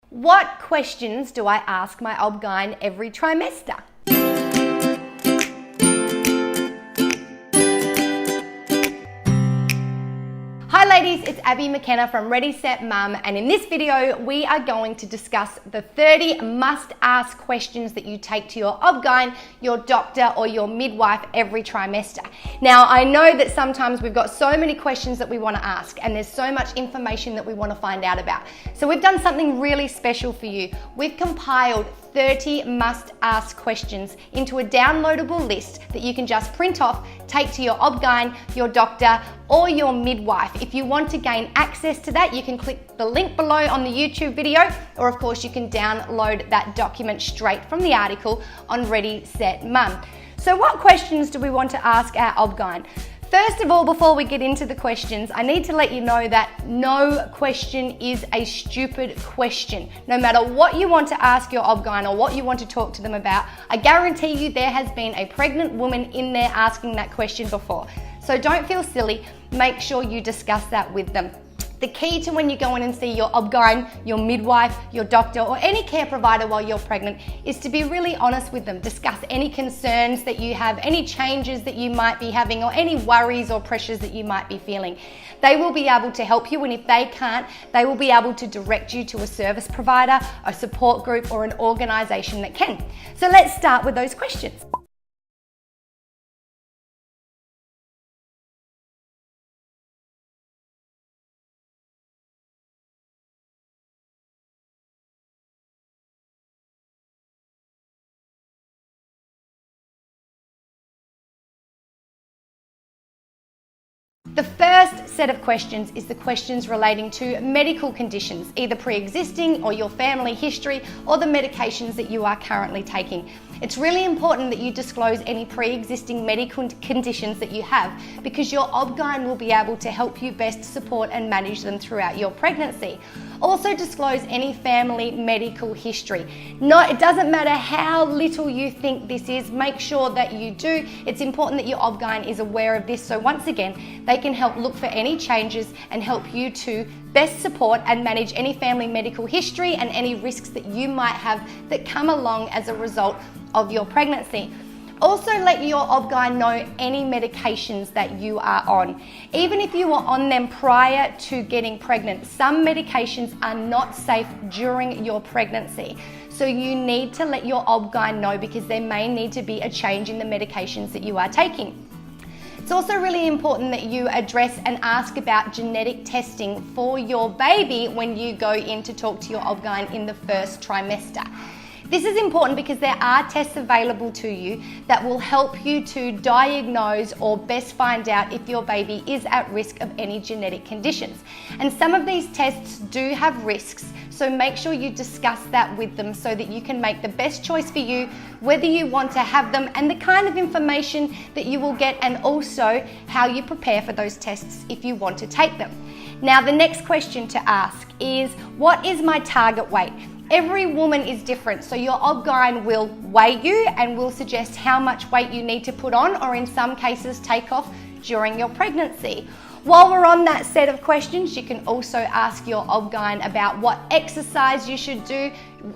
What questions do I ask my Ob-Gyn every trimester? Hi ladies, it's Abby McKenna from Ready Set Mum, and in this video we are going to discuss the 30 must-ask questions that you take to your Ob-Gyn, your doctor or your midwife every trimester. Now I know that sometimes we've got so many questions that we want to ask and there's so much information that we want to find out about. So we've done something really special for you. We've compiled 30 must-ask questions into a downloadable list that you can just print off, take to your Ob-Gyn, your doctor, or your midwife. If you want to gain access to that, you can click the link below on the YouTube video, or of course you can download that document straight from the article on Ready Set Mum. So what questions do we want to ask our Ob-Gyn? First of all, before we get into the questions, I need to let you know that no question is a stupid question. No matter what you want to ask your Ob-Gyn or what you want to talk to them about, I guarantee you there has been a pregnant woman in there asking that question before. So don't feel silly, make sure you discuss that with them. The key to when you go in and see your Ob-Gyn, your midwife, your doctor, or any care provider while you're pregnant is to be really honest with them. Discuss any concerns that you have, any changes that you might be having, or any worries or pressures that you might be feeling. They will be able to help you, and if they can't, they will be able to direct you to a service provider, a support group, or an organisation that can. So let's start with those questions. The first set of questions is the questions relating to medical conditions, either pre-existing or your family history or the medications that you are currently taking. It's really important that you disclose any pre-existing medical conditions that you have, because your Ob-Gyn will be able to help you best support and manage them throughout your pregnancy. Also disclose any family medical history. It doesn't matter how little you think this is, make sure that you do. It's important that your Ob-Gyn is aware of this, so once again, they can help look for any changes and help you to best support and manage any family medical history and any risks that you might have that come along as a result of your pregnancy. Also let your Ob-Gyn know any medications that you are on. Even if you were on them prior to getting pregnant, some medications are not safe during your pregnancy. So you need to let your Ob-Gyn know, because there may need to be a change in the medications that you are taking. It's also really important that you address and ask about genetic testing for your baby when you go in to talk to your Ob-Gyn in the first trimester. This is important because there are tests available to you that will help you to diagnose or best find out if your baby is at risk of any genetic conditions. And some of these tests do have risks, so make sure you discuss that with them so that you can make the best choice for you, whether you want to have them and the kind of information that you will get, and also how you prepare for those tests if you want to take them. Now, the next question to ask is, what is my target weight? Every woman is different, so your Ob-Gyn will weigh you and will suggest how much weight you need to put on, or in some cases take off during your pregnancy. While we're on that set of questions, you can also ask your Ob-Gyn about what exercise you should do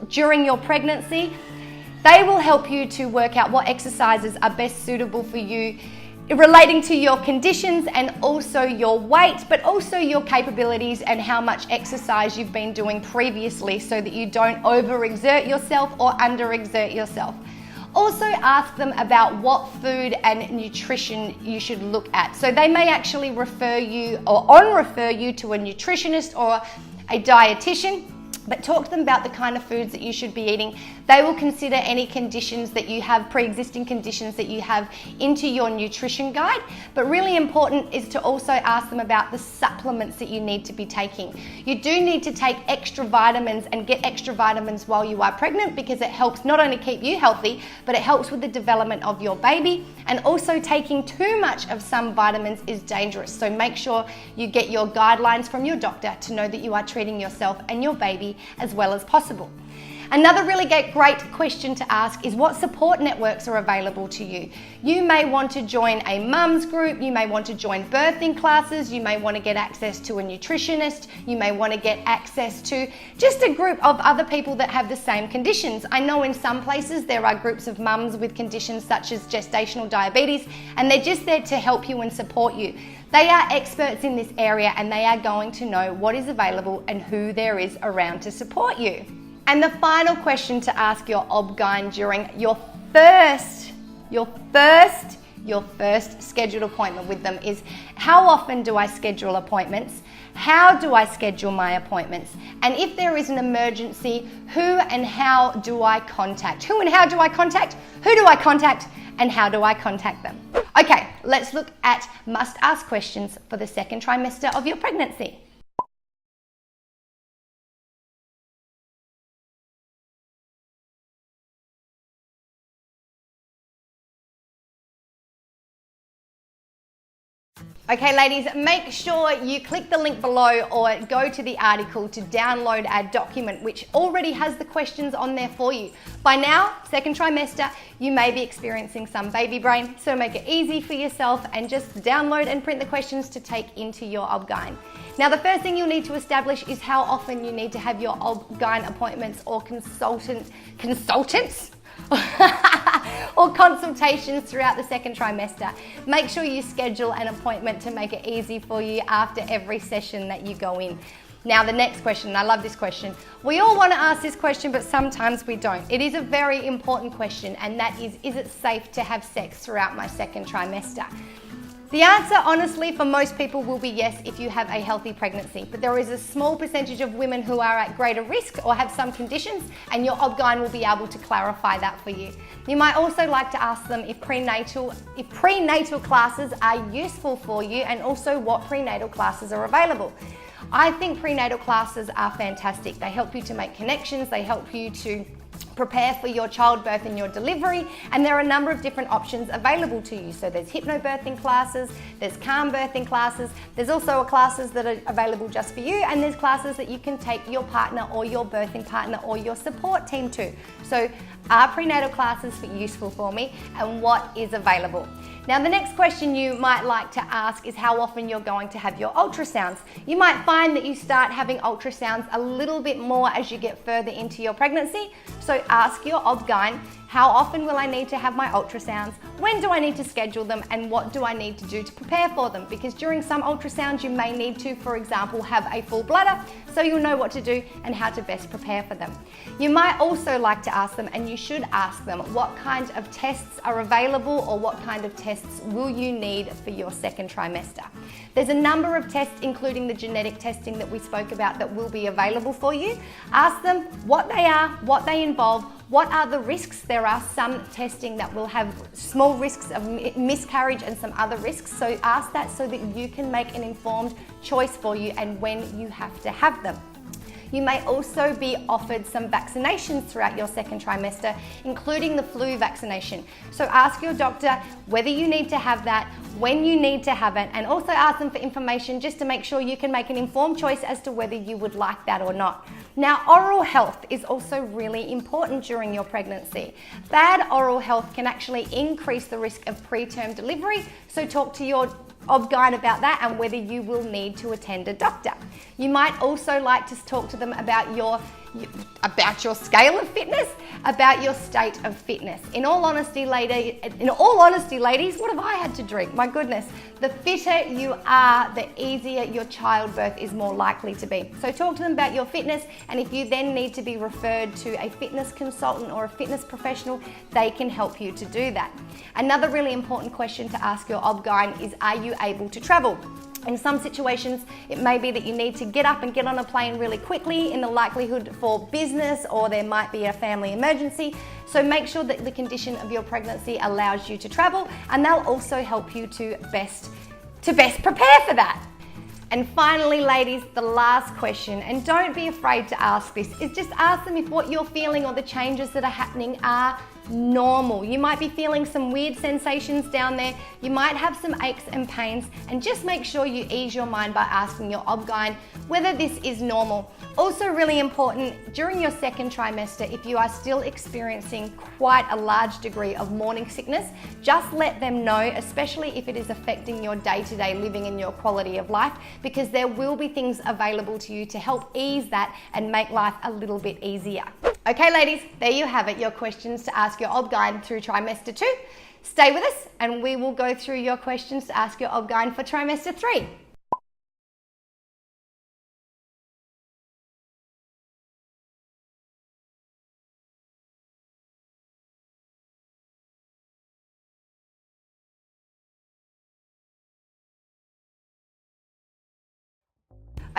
during your pregnancy. They will help you to work out what exercises are best suitable for you, relating to your conditions and also your weight, but also your capabilities and how much exercise you've been doing previously, so that you don't overexert yourself or underexert yourself. Also ask them about what food and nutrition you should look at. So they may actually refer you to a nutritionist or a dietitian, but talk to them about the kind of foods that you should be eating. They will consider any conditions that you have, pre-existing conditions that you have, into your nutrition guide. But really important is to also ask them about the supplements that you need to be taking. You do need to take extra vitamins and get extra vitamins while you are pregnant, because it helps not only keep you healthy, but it helps with the development of your baby. And also taking too much of some vitamins is dangerous. So make sure you get your guidelines from your doctor to know that you are treating yourself and your baby as well as possible. Another really great question to ask is what support networks are available to you. You may want to join a mum's group, you may want to join birthing classes, you may want to get access to a nutritionist, you may want to get access to just a group of other people that have the same conditions. I know in some places there are groups of mums with conditions such as gestational diabetes, and they're just there to help you and support you. They are experts in this area and they are going to know what is available and who there is around to support you. And the final question to ask your Ob-Gyn during your first scheduled appointment with them is, how often do I schedule appointments? How do I schedule my appointments? And if there is an emergency, who and how do I contact? Who and how do I contact? Who do I contact? And how do I contact them? Okay, let's look at must-ask questions for the second trimester of your pregnancy. Okay, ladies, make sure you click the link below or go to the article to download our document, which already has the questions on there for you. By now, second trimester, you may be experiencing some baby brain, so make it easy for yourself and just download and print the questions to take into your Ob-Gyn. Now, the first thing you'll need to establish is how often you need to have your Ob-Gyn appointments or consultants or consultations throughout the second trimester. Make sure you schedule an appointment to make it easy for you after every session that you go in. Now, the next question, and I love this question. We all want to ask this question, but sometimes we don't. It is a very important question, and that is it safe to have sex throughout my second trimester? The answer, honestly, for most people will be yes if you have a healthy pregnancy, but there is a small percentage of women who are at greater risk or have some conditions, and your Ob-Gyn will be able to clarify that for you. You might also like to ask them if prenatal classes are useful for you, and also what prenatal classes are available. I think prenatal classes are fantastic. They help you to make connections, they help you to prepare for your childbirth and your delivery, and there are a number of different options available to you. So there's hypnobirthing classes, there's calm birthing classes, there's also classes that are available just for you, and there's classes that you can take your partner or your birthing partner or your support team to. So are prenatal classes useful for me, and what is available? Now, the next question you might like to ask is how often you're going to have your ultrasounds. You might find that you start having ultrasounds a little bit more as you get further into your pregnancy. So ask your Ob-Gyn, how often will I need to have my ultrasounds? When do I need to schedule them? And what do I need to do to prepare for them? Because during some ultrasounds, you may need to, for example, have a full bladder, so you'll know what to do and how to best prepare for them. You might also like to ask them, and you should ask them, what kind of tests are available or what kind of tests will you need for your second trimester? There's a number of tests, including the genetic testing that we spoke about, that will be available for you. Ask them what they are, what they involve, what are the risks. There are some testing that will have small risks of miscarriage and some other risks. So ask that so that you can make an informed choice for you and when you have to have them. You may also be offered some vaccinations throughout your second trimester, including the flu vaccination. So ask your doctor whether you need to have that, when you need to have it, and also ask them for information just to make sure you can make an informed choice as to whether you would like that or not. Now, oral health is also really important during your pregnancy. Bad oral health can actually increase the risk of preterm delivery, so talk to your Ob-Gyn about that and whether you will need to attend a doctor. You might also like to talk to them about your scale of fitness, about your state of fitness. In all honesty, ladies, what have I had to drink? My goodness, the fitter you are, the easier your childbirth is more likely to be. So talk to them about your fitness, and if you then need to be referred to a fitness consultant or a fitness professional, they can help you to do that. Another really important question to ask your Ob-Gyn is, are you able to travel? In some situations, it may be that you need to get up and get on a plane really quickly in the likelihood for business, or there might be a family emergency. So make sure that the condition of your pregnancy allows you to travel, and they'll also help you to best prepare for that. And finally, ladies, the last question, and don't be afraid to ask this, is just ask them if what you're feeling or the changes that are happening are normal. You might be feeling some weird sensations down there. You might have some aches and pains, and just make sure you ease your mind by asking your Ob-Gyn whether this is normal. Also really important, during your second trimester, if you are still experiencing quite a large degree of morning sickness, just let them know, especially if it is affecting your day-to-day living and your quality of life, because there will be things available to you to help ease that and make life a little bit easier. Okay ladies, there you have it, your questions to ask your Ob-Gyn through trimester 2. Stay with us and we will go through your questions to ask your Ob-Gyn for trimester 3.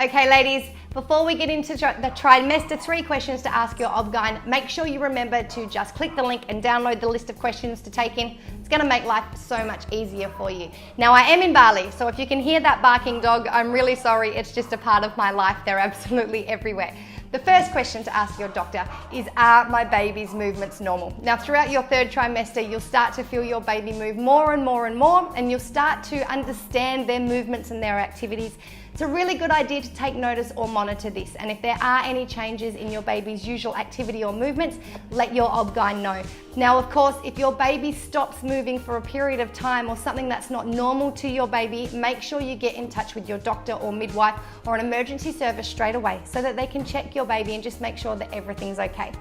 Okay ladies, before we get into the trimester 3 questions to ask your Ob-Gyn, make sure you remember to just click the link and download the list of questions to take in. It's going to make life so much easier for you. Now I am in Bali, so if you can hear that barking dog, I'm really sorry, it's just a part of my life. They're absolutely everywhere. The first question to ask your doctor is, are my baby's movements normal? Now throughout your third trimester, you'll start to feel your baby move more and more and more, and you'll start to understand their movements and their activities. It's a really good idea to take notice or monitor this, and if there are any changes in your baby's usual activity or movements, let your Ob-Gyn know. Now of course, if your baby stops moving for a period of time or something that's not normal to your baby, make sure you get in touch with your doctor or midwife or an emergency service straight away so that they can check your baby and just make sure that everything's okay.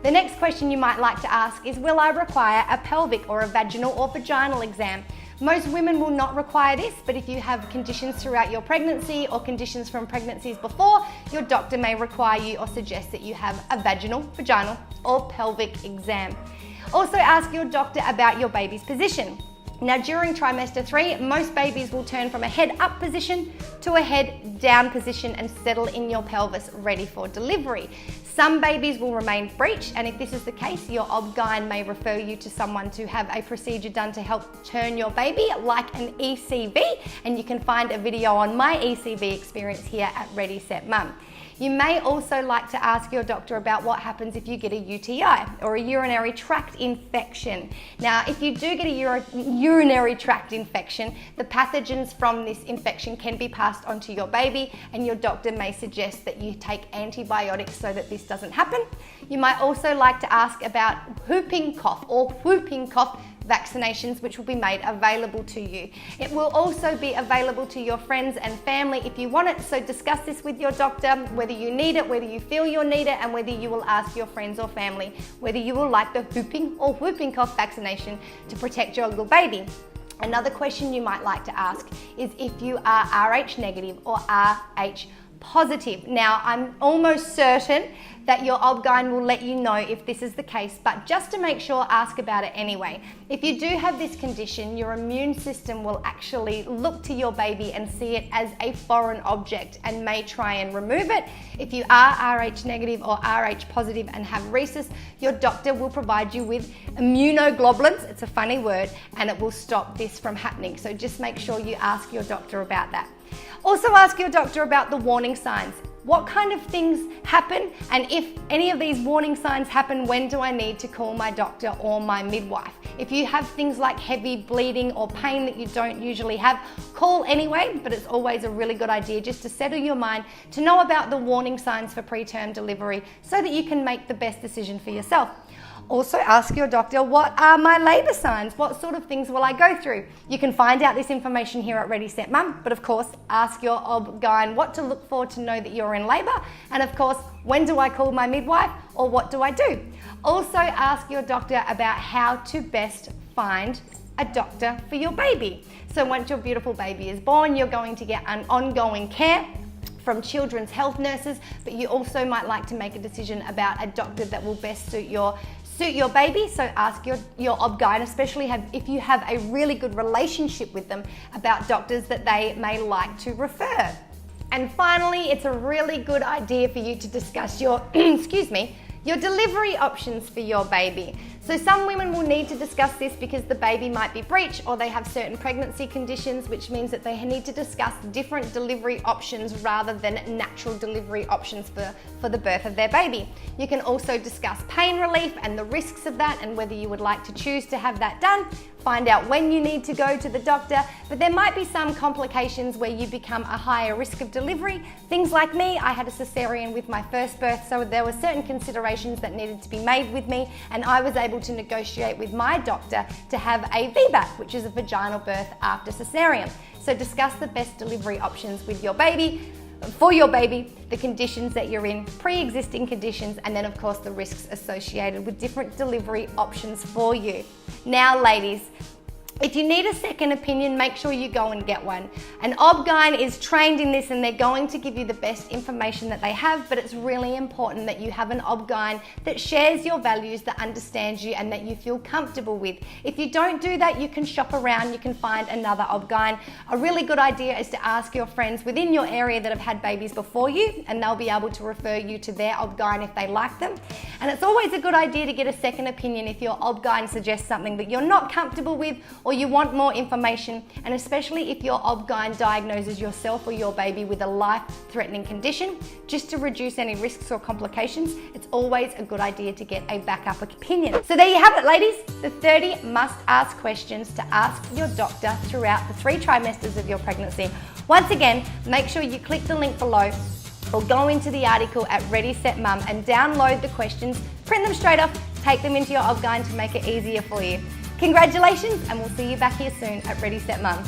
The next question you might like to ask is, will I require a pelvic or a vaginal or vaginal exam? Most women will not require this, but if you have conditions throughout your pregnancy or conditions from pregnancies before, your doctor may require you or suggest that you have a vaginal, vaginal, or pelvic exam. Also ask your doctor about your baby's position. Now during trimester 3, most babies will turn from a head up position to a head down position and settle in your pelvis ready for delivery. Some babies will remain breech, and if this is the case, your Ob-Gyn may refer you to someone to have a procedure done to help turn your baby, like an ECV, and you can find a video on my ECV experience here at Ready Set Mum. You may also like to ask your doctor about what happens if you get a UTI or a urinary tract infection. Now, if you do get a urinary tract infection, the pathogens from this infection can be passed on to your baby, and your doctor may suggest that you take antibiotics so that this doesn't happen. You might also like to ask about whooping cough or whooping cough vaccinations, which will be made available to you. It will also be available to your friends and family if you want it, so discuss this with your doctor, whether you need it, whether you feel you'll need it, and whether you will ask your friends or family whether you will like the whooping or whooping cough vaccination to protect your little baby. Another question you might like to ask is if you are Rh negative or Rh positive. Now, I'm almost certain that your Ob-Gyn will let you know if this is the case, but just to make sure, ask about it anyway. If you do have this condition, your immune system will actually look to your baby and see it as a foreign object and may try and remove it. If you are Rh negative or Rh positive and have rhesus, your doctor will provide you with immunoglobulins, it's a funny word, and it will stop this from happening. So just make sure you ask your doctor about that. Also ask your doctor about the warning signs. What kind of things happen, and if any of these warning signs happen, when do I need to call my doctor or my midwife? If you have things like heavy bleeding or pain that you don't usually have, call anyway, but it's always a really good idea just to settle your mind to know about the warning signs for preterm delivery so that you can make the best decision for yourself. Also ask your doctor, what are my labour signs? What sort of things will I go through? You can find out this information here at Ready Set Mum, but of course ask your Ob-Gyn what to look for to know that you're in labour, and of course, when do I call my midwife or what do I do? Also ask your doctor about how to best find a doctor for your baby. So once your beautiful baby is born, you're going to get an ongoing care from children's health nurses, but you also might like to make a decision about a doctor that will best suit your baby. So ask your Ob-Gyn, especially if you have a really good relationship with them, about doctors that they may like to refer. And finally, it's a really good idea for you to discuss your, excuse me, your delivery options for your baby. So some women will need to discuss this because the baby might be breech or they have certain pregnancy conditions, which means that they need to discuss different delivery options rather than natural delivery options for the birth of their baby. You can also discuss pain relief and the risks of that and whether you would like to choose to have that done. Find out when you need to go to the doctor, but there might be some complications where you become a higher risk of delivery. Things like me, I had a cesarean with my first birth, so there were certain considerations that needed to be made with me, and I was able to negotiate with my doctor to have a VBAC, which is a vaginal birth after cesarean. So discuss the best delivery options with your baby, for your baby, the conditions that you're in, pre-existing conditions, and then of course the risks associated with different delivery options for you. Now ladies, if you need a second opinion, make sure you go and get one. An Ob-Gyn is trained in this and they're going to give you the best information that they have, but it's really important that you have an Ob-Gyn that shares your values, that understands you, and that you feel comfortable with. If you don't do that, you can shop around, you can find another Ob-Gyn. A really good idea is to ask your friends within your area that have had babies before you, and they'll be able to refer you to their Ob-Gyn if they like them. And it's always a good idea to get a second opinion if your Ob-Gyn suggests something that you're not comfortable with, or you want more information, and especially if your Ob-Gyn diagnoses yourself or your baby with a life-threatening condition. Just to reduce any risks or complications, it's always a good idea to get a backup opinion. So there you have it, ladies, the 30 must-ask questions to ask your doctor throughout the 3 trimesters of your pregnancy. Once again, make sure you click the link below or go into the article at Ready Set Mum and download the questions, print them straight off, take them into your Ob-Gyn to make it easier for you. Congratulations, and we'll see you back here soon at Ready Set Mum.